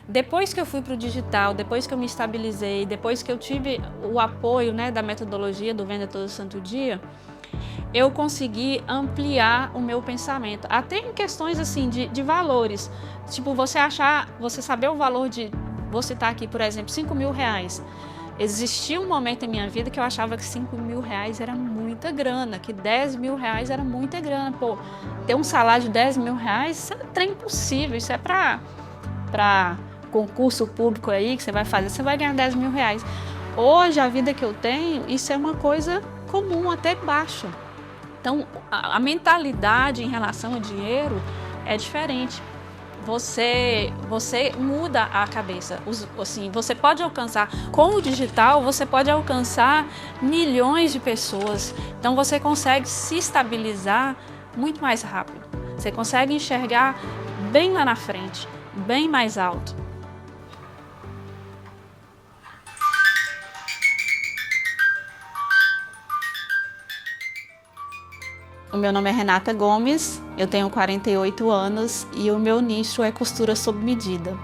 Depois que eu fui para o digital, depois que eu me estabilizei, depois que eu tive o apoio, né, da metodologia do Venda Todo Santo Dia, eu consegui ampliar o meu pensamento, até em questões assim de valores. Tipo, você saber o valor de, vou citar aqui, por exemplo, R$ 5.000. Existia um momento em minha vida que eu achava que R$ 5.000 era muita grana, que R$ 10.000 era muita grana. Pô, ter um salário de R$ 10.000, isso é trem impossível, isso é para concurso público aí que você vai fazer, você vai ganhar R$ 10.000. Hoje, a vida que eu tenho, isso é uma coisa comum, até baixa. Então, a mentalidade em relação ao dinheiro é diferente. Você muda a cabeça. Assim, você pode alcançar, com o digital, você pode alcançar milhões de pessoas. Então, você consegue se estabilizar muito mais rápido. Você consegue enxergar bem lá na frente, bem mais alto. O meu nome é Renata Gomes, eu tenho 48 anos e o meu nicho é costura sob medida.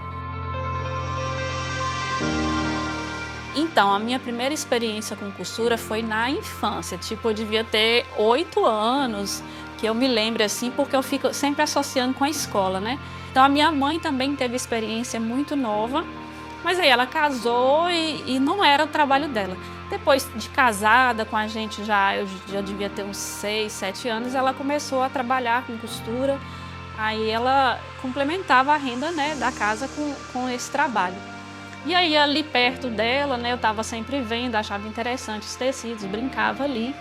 Então, a minha primeira experiência com costura foi na infância, tipo, eu devia ter 8 anos, que eu me lembro assim, porque eu fico sempre associando com a escola, né? Então, a minha mãe também teve experiência muito nova, mas aí ela casou e não era o trabalho dela. Depois de casada com a gente, eu já devia ter uns 6, 7 anos, ela começou a trabalhar com costura. Aí ela complementava a renda, né, da casa com esse trabalho. E aí ali perto dela, né, eu estava sempre vendo, achava interessante os tecidos, brincava ali.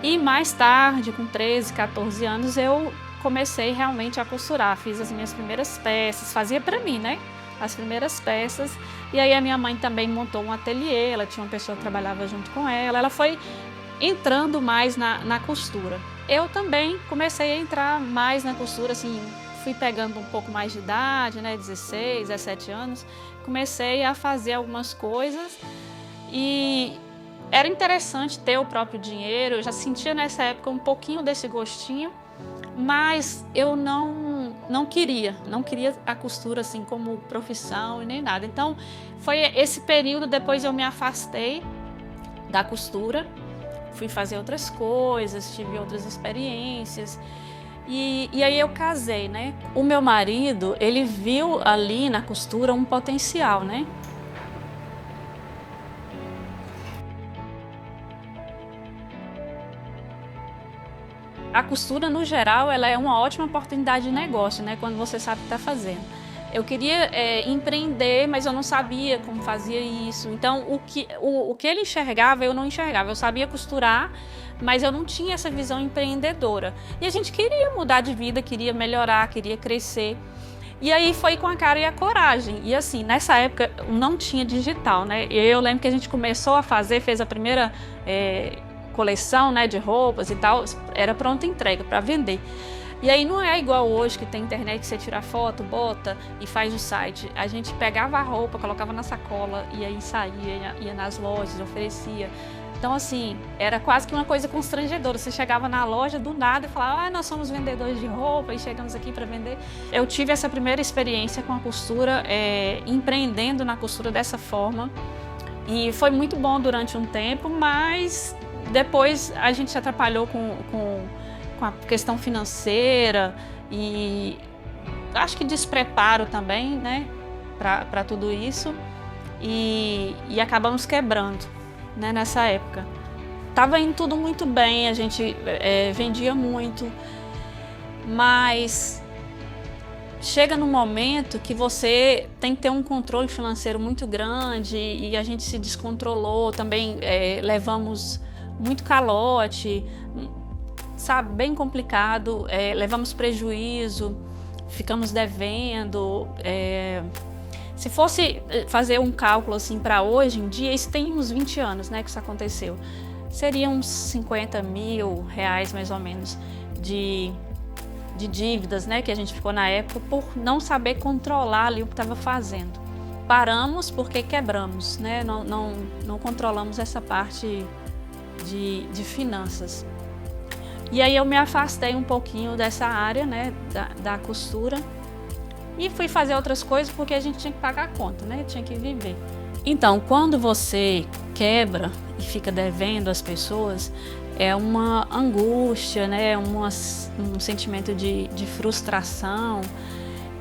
E mais tarde, com 13, 14 anos, eu comecei realmente a costurar. Fiz as minhas primeiras peças, fazia para mim, né? As primeiras peças, e aí a minha mãe também montou um ateliê, ela tinha uma pessoa que trabalhava junto com ela foi entrando mais na costura. Eu também comecei a entrar mais na costura, assim, fui pegando um pouco mais de idade, né, 16, 17 anos, comecei a fazer algumas coisas e era interessante ter o próprio dinheiro, eu já sentia nessa época um pouquinho desse gostinho, mas eu não queria a costura assim como profissão e nem nada. Então foi esse período, depois eu me afastei da costura, fui fazer outras coisas, tive outras experiências e aí eu casei, né? O meu marido, ele viu ali na costura um potencial, né? A costura, no geral, ela é uma ótima oportunidade de negócio, né? Quando você sabe o que está fazendo. Eu queria empreender, mas eu não sabia como fazia isso. Então, o que ele enxergava, eu não enxergava. Eu sabia costurar, mas eu não tinha essa visão empreendedora. E a gente queria mudar de vida, queria melhorar, queria crescer. E aí foi com a cara e a coragem. E assim, nessa época não tinha digital, né? Eu lembro que a gente começou a fazer, fez a primeira coleção, né, de roupas e tal, era pronta entrega para vender. E aí não é igual hoje que tem internet que você tira a foto, bota e faz o site. A gente pegava a roupa, colocava na sacola e aí saía, ia nas lojas, oferecia. Então assim, era quase que uma coisa constrangedora. Você chegava na loja do nada e falava, nós somos vendedores de roupa e chegamos aqui para vender. Eu tive essa primeira experiência com a costura, empreendendo na costura dessa forma. E foi muito bom durante um tempo, mas depois a gente se atrapalhou com a questão financeira e acho que despreparo também, né, para tudo isso e acabamos quebrando, né, nessa época. Tava indo tudo muito bem, a gente vendia muito, mas chega num momento que você tem que ter um controle financeiro muito grande e a gente se descontrolou, também levamos muito calote, sabe, bem complicado, levamos prejuízo, ficamos devendo. Se fosse fazer um cálculo assim para hoje em dia, isso tem uns 20 anos, né, que isso aconteceu, seria uns R$ 50.000 mais ou menos de dívidas, né, que a gente ficou na época por não saber controlar ali o que estava fazendo. Paramos porque quebramos, né, não controlamos essa parte de finanças. E aí eu me afastei um pouquinho dessa área, né, da costura E fui fazer outras coisas porque a gente tinha que pagar a conta, né? Tinha que viver. Então, quando você quebra e fica devendo às pessoas, é uma angústia, né? Um sentimento de frustração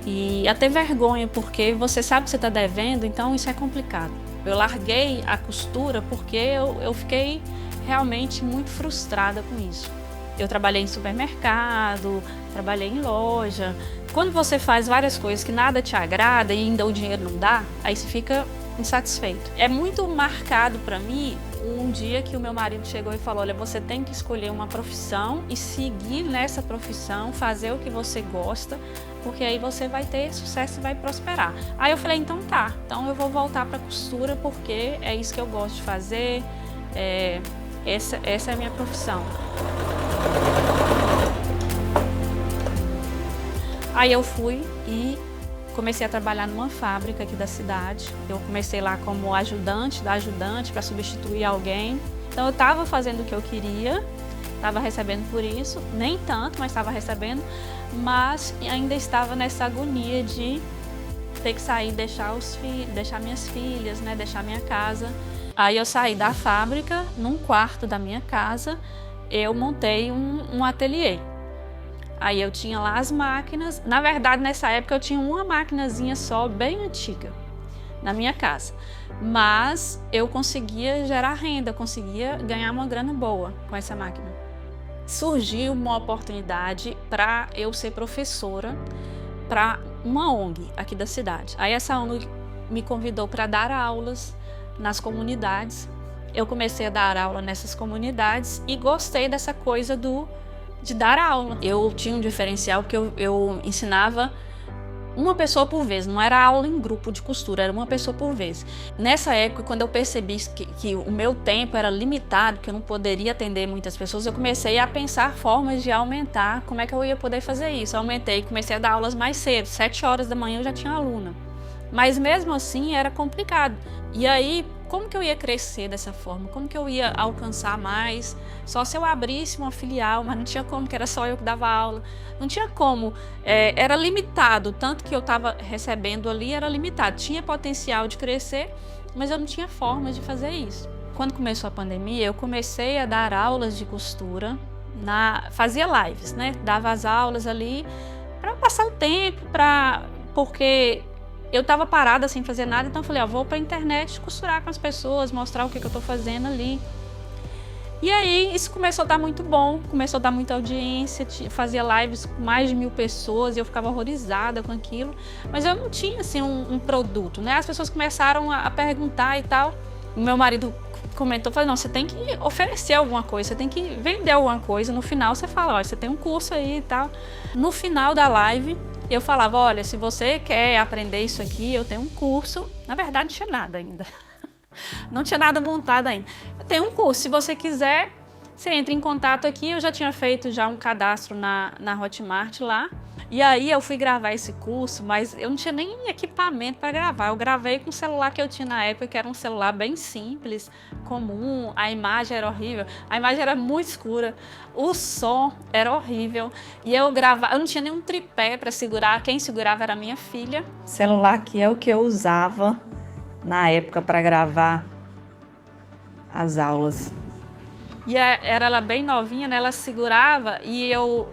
e até vergonha, porque você sabe que você está devendo, então isso é complicado. Eu larguei a costura porque eu fiquei realmente muito frustrada com isso. Eu trabalhei em supermercado, trabalhei em loja. Quando você faz várias coisas que nada te agrada e ainda o dinheiro não dá, aí você fica insatisfeito. É muito marcado para mim um dia que o meu marido chegou e falou: olha, você tem que escolher uma profissão e seguir nessa profissão, fazer o que você gosta, porque aí você vai ter sucesso e vai prosperar. Aí eu falei: então tá, então eu vou voltar para costura porque é isso que eu gosto de fazer, essa é a minha profissão. Aí eu fui e comecei a trabalhar numa fábrica aqui da cidade. Eu comecei lá como ajudante da ajudante para substituir alguém. Então eu estava fazendo o que eu queria, estava recebendo por isso, nem tanto, mas estava recebendo, mas ainda estava nessa agonia de ter que sair, deixar minhas filhas, né, deixar minha casa. Aí eu saí da fábrica, num quarto da minha casa, eu montei um ateliê. Aí eu tinha lá as máquinas. Na verdade, nessa época eu tinha uma maquinazinha só, bem antiga, na minha casa. Mas eu conseguia gerar renda, conseguia ganhar uma grana boa com essa máquina. Surgiu uma oportunidade para eu ser professora para uma ONG aqui da cidade. Aí essa ONG me convidou para dar aulas nas comunidades. Eu comecei a dar aula nessas comunidades e gostei dessa coisa de dar aula. Eu tinha um diferencial porque eu ensinava uma pessoa por vez, não era aula em grupo de costura, era uma pessoa por vez. Nessa época, quando eu percebi que o meu tempo era limitado, que eu não poderia atender muitas pessoas, eu comecei a pensar formas de aumentar, como é que eu ia poder fazer isso. Eu aumentei, comecei a dar aulas mais cedo, 7 horas da manhã eu já tinha aluna. Mas mesmo assim era complicado. E aí, como que eu ia crescer dessa forma? Como que eu ia alcançar mais? Só se eu abrisse uma filial, mas não tinha como, que era só eu que dava aula. Não tinha como, era limitado, tanto que eu estava recebendo ali era limitado. Tinha potencial de crescer, mas eu não tinha forma de fazer isso. Quando começou a pandemia, eu comecei a dar aulas de costura, fazia lives, né? Dava as aulas ali para passar o tempo, porque eu estava parada sem fazer nada, então eu falei: vou para a internet costurar com as pessoas, mostrar o que eu estou fazendo ali. E aí isso começou a dar muito bom, começou a dar muita audiência, fazia lives com mais de 1000 pessoas e eu ficava horrorizada com aquilo, mas eu não tinha assim um produto, né? As pessoas começaram a perguntar e tal. O meu marido comentou, falou: não, você tem que oferecer alguma coisa, você tem que vender alguma coisa. No final você fala: olha, você tem um curso aí e tal. No final da live eu falava: olha, se você quer aprender isso aqui, eu tenho um curso. Na verdade, não tinha nada ainda. Não tinha nada montado ainda. Eu tenho um curso, se você quiser, você entra em contato aqui. Eu já tinha feito um cadastro na Hotmart lá. E aí eu fui gravar esse curso, mas eu não tinha nem equipamento para gravar. Eu gravei com o celular que eu tinha na época, que era um celular bem simples, comum. A imagem era horrível, a imagem era muito escura, o som era horrível. E eu não tinha nenhum tripé para segurar, quem segurava era a minha filha. O celular que é o que eu usava na época para gravar as aulas. E era ela bem novinha, né? Ela segurava e eu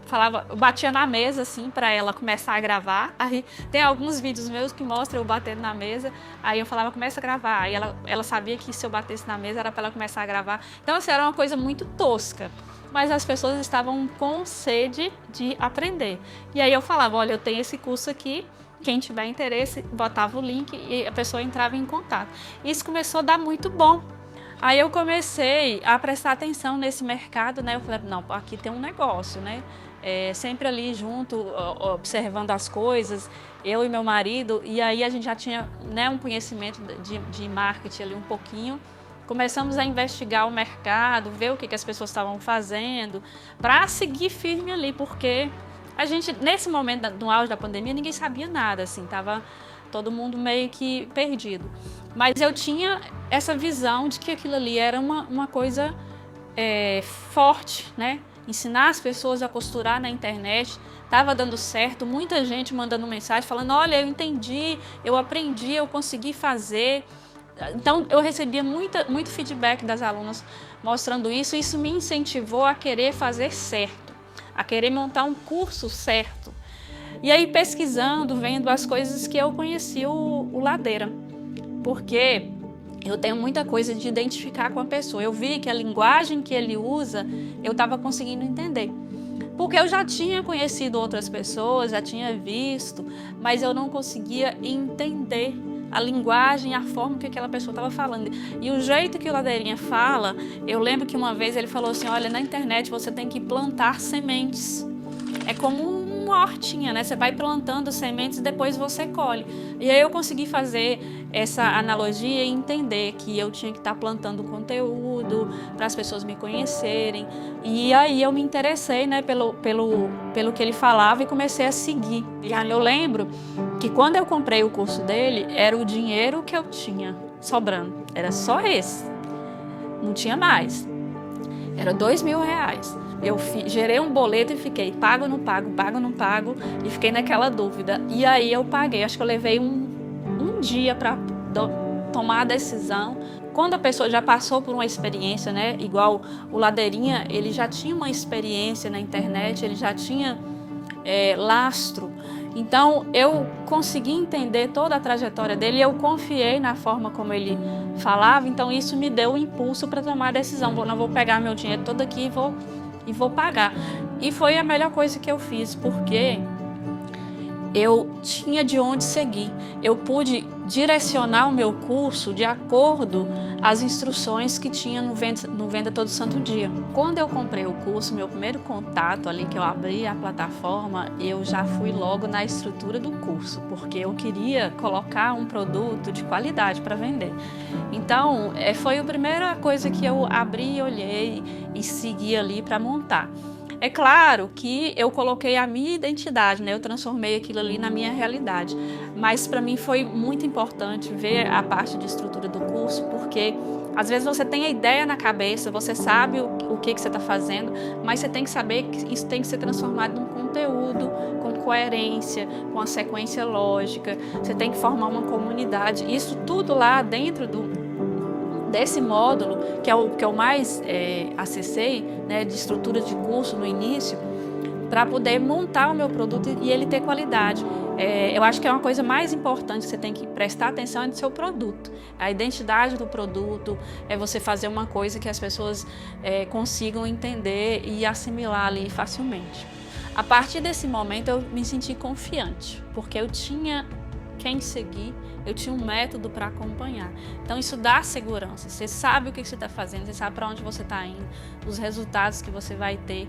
batia na mesa assim para ela começar a gravar. Aí tem alguns vídeos meus que mostram eu batendo na mesa. Aí eu falava: começa a gravar. Aí ela sabia que se eu batesse na mesa era para ela começar a gravar. Então assim, era uma coisa muito tosca. Mas as pessoas estavam com sede de aprender. E aí eu falava: olha, eu tenho esse curso aqui. Quem tiver interesse, botava o link e a pessoa entrava em contato. Isso começou a dar muito bom. Aí eu comecei a prestar atenção nesse mercado, né? Eu falei: não, aqui tem um negócio, né? Sempre ali junto, observando as coisas, eu e meu marido. E aí a gente já tinha, né, um conhecimento de marketing ali um pouquinho. Começamos a investigar o mercado, ver o que as pessoas estavam fazendo, para seguir firme ali, porque a gente, nesse momento do auge da pandemia, ninguém sabia nada, assim, tava todo mundo meio que perdido. Mas eu tinha essa visão de que aquilo ali era uma coisa forte, né? Ensinar as pessoas a costurar na internet estava dando certo, muita gente mandando mensagem falando, olha, eu entendi, eu aprendi, eu consegui fazer. Então, eu recebia muito feedback das alunas mostrando isso, e isso me incentivou a querer fazer certo, a querer montar um curso certo. E aí, pesquisando, vendo as coisas que eu conheci o Ladeira, porque eu tenho muita coisa de identificar com a pessoa. Eu vi que a linguagem que ele usa, eu estava conseguindo entender. Porque eu já tinha conhecido outras pessoas, já tinha visto, mas eu não conseguia entender a linguagem, a forma que aquela pessoa estava falando. E o jeito que o Ladeirinha fala, eu lembro que uma vez ele falou assim, olha, na internet você tem que plantar sementes. É como uma hortinha, né? Você vai plantando sementes e depois você colhe. E aí eu consegui fazer essa analogia e entender que eu tinha que estar plantando conteúdo para as pessoas me conhecerem. E aí eu me interessei, né, pelo que ele falava e comecei a seguir. E aí eu lembro que quando eu comprei o curso dele, era o dinheiro que eu tinha sobrando. Era só esse. Não tinha mais. Era R$2.000. Eu gerei um boleto e fiquei, pago ou não pago, pago ou não pago, e fiquei naquela dúvida. E aí eu paguei, acho que eu levei um dia para tomar a decisão. Quando a pessoa já passou por uma experiência, né, igual o Ladeirinha, ele já tinha uma experiência na internet, ele já tinha lastro. Então, eu consegui entender toda a trajetória dele e eu confiei na forma como ele falava, então isso me deu o impulso para tomar a decisão. Não vou pegar meu dinheiro todo aqui e vou pagar. E foi a melhor coisa que eu fiz, porque eu tinha de onde seguir. Eu pude direcionar o meu curso de acordo às instruções que tinha no Venda Todo Santo Dia. Quando eu comprei o curso, meu primeiro contato ali que eu abri a plataforma, eu já fui logo na estrutura do curso, porque eu queria colocar um produto de qualidade para vender. Então, foi a primeira coisa que eu abri, olhei e segui ali para montar. É claro que eu coloquei a minha identidade, né? Eu transformei aquilo ali na minha realidade. Mas para mim foi muito importante ver a parte de estrutura do curso, porque às vezes você tem a ideia na cabeça, você sabe o que você está fazendo, mas você tem que saber que isso tem que ser transformado num conteúdo, com coerência, com a sequência lógica. Você tem que formar uma comunidade. Isso tudo lá dentro desse módulo, que é o que eu mais acessei, né, de estrutura de curso no início, para poder montar o meu produto e ele ter qualidade. Eu acho que é uma coisa mais importante que você tem que prestar atenção no seu produto. A identidade do produto, é você fazer uma coisa que as pessoas consigam entender e assimilar ali facilmente. A partir desse momento eu me senti confiante, porque eu tinha quem seguir, eu tinha um método para acompanhar. Então isso dá segurança, você sabe o que você está fazendo, você sabe para onde você está indo, os resultados que você vai ter.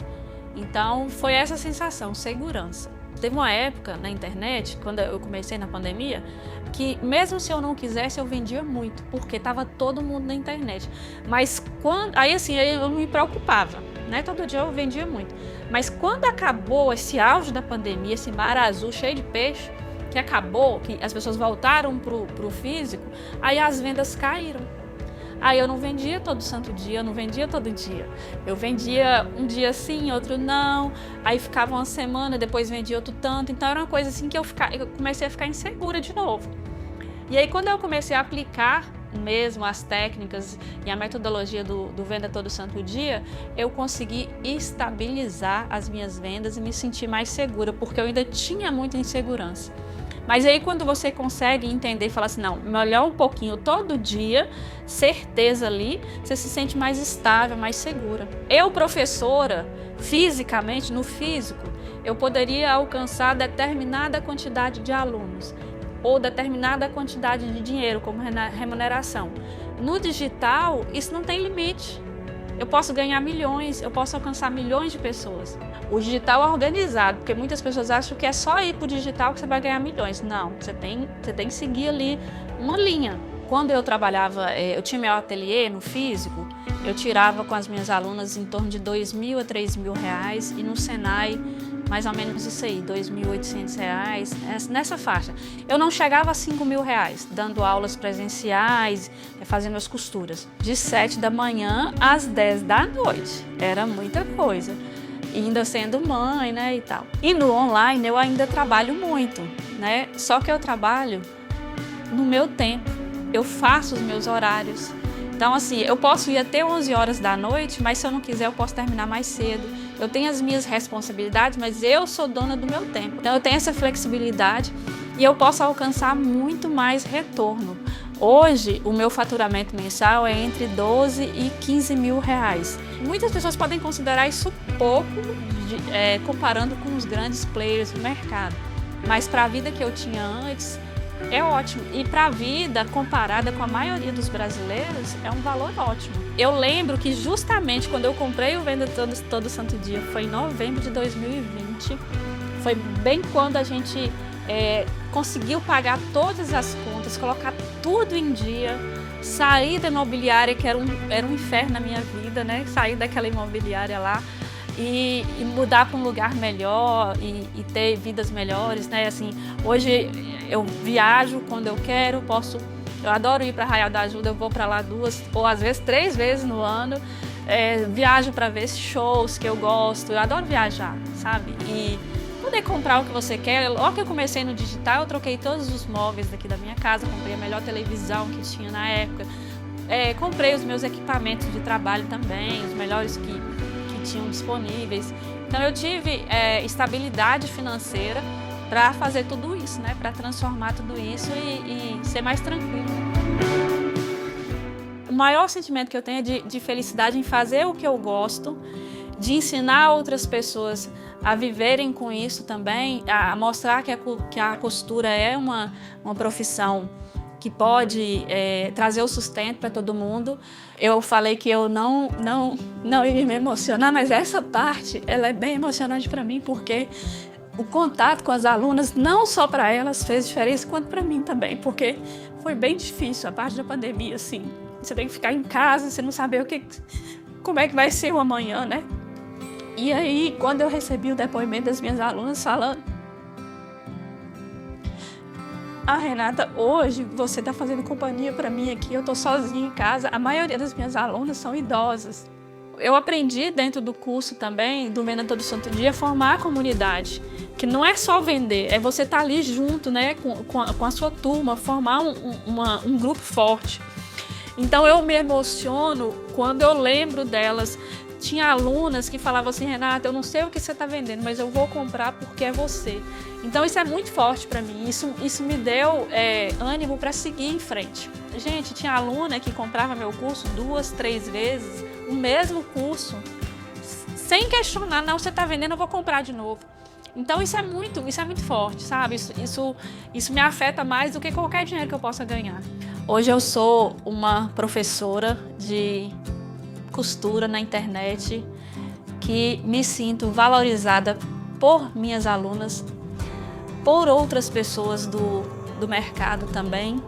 Então foi essa sensação, segurança. Teve uma época na internet, quando eu comecei na pandemia, que mesmo se eu não quisesse, eu vendia muito, porque estava todo mundo na internet. Mas aí assim, eu não me preocupava, né? Todo dia eu vendia muito. Mas quando acabou esse auge da pandemia, esse mar azul cheio de peixe, que acabou, que as pessoas voltaram pro físico, aí as vendas caíram. Aí eu não vendia todo santo dia, eu não vendia todo dia. Eu vendia um dia sim, outro não, aí ficava uma semana, depois vendia outro tanto. Então era uma coisa assim que eu comecei a ficar insegura de novo. E aí quando eu comecei a aplicar mesmo as técnicas e a metodologia do Venda Todo Santo Dia, eu consegui estabilizar as minhas vendas e me sentir mais segura, porque eu ainda tinha muita insegurança. Mas aí quando você consegue entender e falar assim, não, melhor um pouquinho todo dia, certeza ali, você se sente mais estável, mais segura. Eu, professora, fisicamente, no físico, eu poderia alcançar determinada quantidade de alunos ou determinada quantidade de dinheiro como remuneração. No digital, isso não tem limite. Eu posso ganhar milhões, eu posso alcançar milhões de pessoas. O digital é organizado, porque muitas pessoas acham que é só ir para o digital que você vai ganhar milhões. Não, você tem que seguir ali uma linha. Quando eu trabalhava, eu tinha meu ateliê no físico, eu tirava com as minhas alunas em torno de R$2.000 a R$3.000 e no Senai mais ou menos isso aí, R$2.800, nessa faixa. Eu não chegava a R$5.000, dando aulas presenciais, fazendo as costuras, de 7 da manhã às 10 da noite. Era muita coisa. ainda sendo mãe, né, e tal. E no online eu ainda trabalho muito, né? Só que eu trabalho no meu tempo, eu faço os meus horários. Então, assim, eu posso ir até 11 horas da noite, mas se eu não quiser eu posso terminar mais cedo. Eu tenho as minhas responsabilidades, mas eu sou dona do meu tempo. Então eu tenho essa flexibilidade e eu posso alcançar muito mais retorno. Hoje, o meu faturamento mensal é entre 12 e 15 mil reais. Muitas pessoas podem considerar isso pouco, comparando com os grandes players do mercado. Mas para a vida que eu tinha antes, é ótimo. E para a vida, comparada com a maioria dos brasileiros, é um valor ótimo. Eu lembro que justamente quando eu comprei o Venda Todo Santo Dia, foi em novembro de 2020, foi bem quando a gente conseguiu pagar todas as contas, colocar tudo em dia, sair da imobiliária, que era um inferno na minha vida, né? Sair daquela imobiliária lá e mudar para um lugar melhor e ter vidas melhores, né? Assim, hoje eu viajo quando eu quero, eu adoro ir para Arraial da Ajuda, eu vou para lá 2 ou às vezes 3 vezes no ano, viajo para ver shows que eu gosto, eu adoro viajar, sabe? E poder comprar o que você quer. Logo que eu comecei no digital, eu troquei todos os móveis daqui da minha casa, comprei a melhor televisão que tinha na época, comprei os meus equipamentos de trabalho também, os melhores que tinham disponíveis. Então eu tive estabilidade financeira para fazer tudo isso, né? Para transformar tudo isso e ser mais tranquilo. O maior sentimento que eu tenho é de felicidade em fazer o que eu gosto, de ensinar outras pessoas a viverem com isso também, a mostrar que a costura é uma profissão que pode trazer o sustento para todo mundo. Eu falei que eu não ia me emocionar, mas essa parte ela é bem emocionante para mim, porque o contato com as alunas, não só para elas fez diferença, quanto para mim também, porque foi bem difícil a parte da pandemia, assim. Você tem que ficar em casa, você não sabe como é que vai ser o amanhã, né? E aí, quando eu recebi o depoimento das minhas alunas falando: Renata, hoje você está fazendo companhia para mim aqui, eu estou sozinha em casa. A maioria das minhas alunas são idosas. Eu aprendi dentro do curso também, do Venda Todo Santo Dia, a formar a comunidade. Que não é só vender, é você estar ali junto, né, com a sua turma, formar um grupo forte. Então eu me emociono quando eu lembro delas. Tinha alunas que falavam assim: Renata, eu não sei o que você está vendendo, mas eu vou comprar porque é você. Então isso é muito forte para mim, isso me deu ânimo para seguir em frente. Gente, tinha aluna que comprava meu curso 2, 3 vezes, o mesmo curso, sem questionar: não, você está vendendo, eu vou comprar de novo. Então isso é muito forte, sabe? Isso me afeta mais do que qualquer dinheiro que eu possa ganhar. Hoje eu sou uma professora de costura na internet, que me sinto valorizada por minhas alunas, por outras pessoas do mercado também.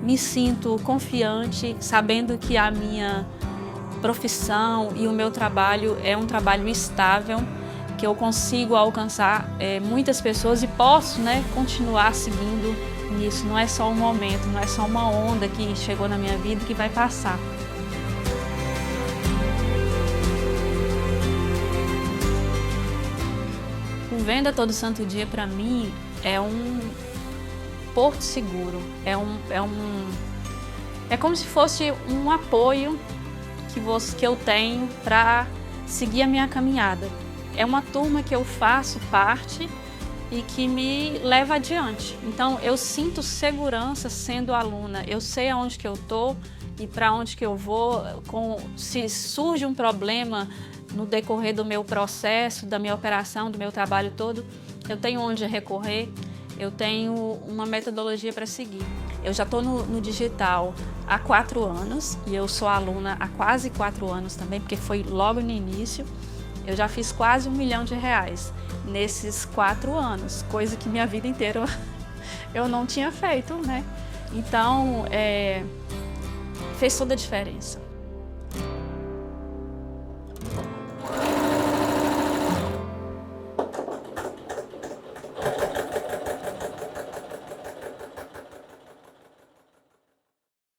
Me sinto confiante, sabendo que a minha profissão e o meu trabalho é um trabalho estável, que eu consigo alcançar muitas pessoas e posso, né, continuar seguindo nisso. Não é só um momento, não é só uma onda que chegou na minha vida e que vai passar. O Venda Todo Santo Dia, para mim, é um porto seguro, é como se fosse um apoio que eu tenho para seguir a minha caminhada. É uma turma que eu faço parte e que me leva adiante. Então, eu sinto segurança sendo aluna, eu sei aonde que eu estou e para onde que eu vou. Se surge um problema no decorrer do meu processo, da minha operação, do meu trabalho todo, eu tenho onde recorrer, eu tenho uma metodologia para seguir. Eu já estou no digital há 4 anos e eu sou aluna há quase 4 anos também, porque foi logo no início. Eu já fiz quase R$1 milhão nesses 4 anos, coisa que minha vida inteira eu não tinha feito, né? Então, fez toda a diferença.